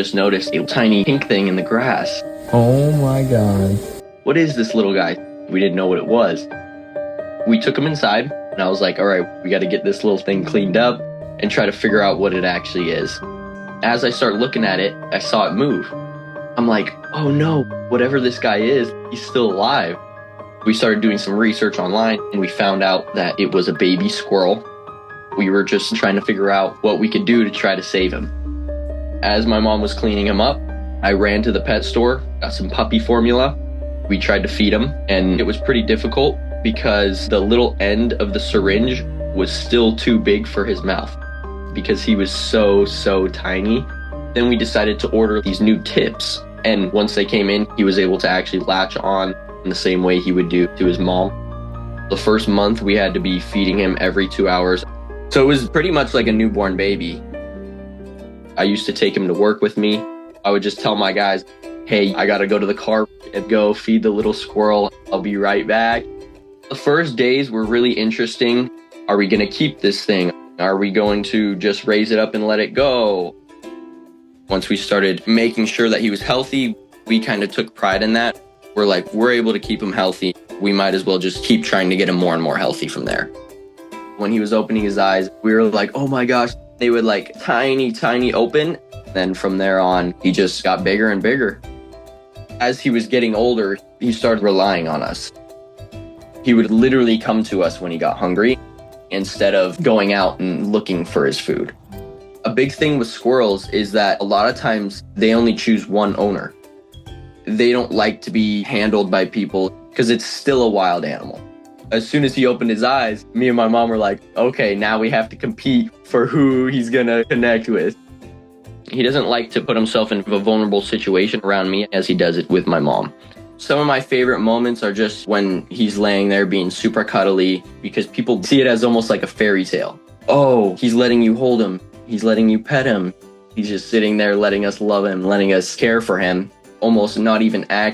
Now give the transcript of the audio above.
just noticed a tiny pink thing in the grass. Oh my God. What is this little guy? We didn't know what it was. We took him inside, and I was like, all right, we got to get this little thing cleaned up and try to figure out what it actually is. As I start looking at it, I saw it move. I'm like, oh no, whatever this guy is, he's still alive. We started doing some research online, and we found out that it was a baby squirrel. We were just trying to figure out what we could do to try to save him. As my mom was cleaning him up, I ran to the pet store, got some puppy formula. We tried to feed him, and it was pretty difficult because the little end of the syringe was still too big for his mouth because he was so tiny. Then we decided to order these new tips, and once they came in, he was able to actually latch on in the same way he would do to his mom. The first month, we had to be feeding him every 2 hours. So it was pretty much like a newborn baby. I used to take him to work with me. I would just tell my guys, hey, I gotta go to the car and go feed the little squirrel. I'll be right back. The first days were really interesting. Are we gonna keep this thing? Are we going to just raise it up and let it go? Once we started making sure that he was healthy, we kind of took pride in that. We're like, we're able to keep him healthy. We might as well just keep trying to get him more and more healthy from there. When he was opening his eyes, we were like, oh my gosh, they would like tiny open. Then from there on, he just got bigger and bigger. As he was getting older, he started relying on us. He would literally come to us when he got hungry instead of going out and looking for his food. A big thing with squirrels is that a lot of times they only choose one owner. They don't like to be handled by people because it's still a wild animal. As soon as he opened his eyes, me and my mom were like, okay, now we have to compete for who he's gonna connect with. He doesn't like to put himself in a vulnerable situation around me as he does it with my mom. Some of my favorite moments are just when he's laying there being super cuddly because people see it as almost like a fairy tale. Oh, he's letting you hold him. He's letting you pet him. He's just sitting there letting us love him, letting us care for him, almost not even acting.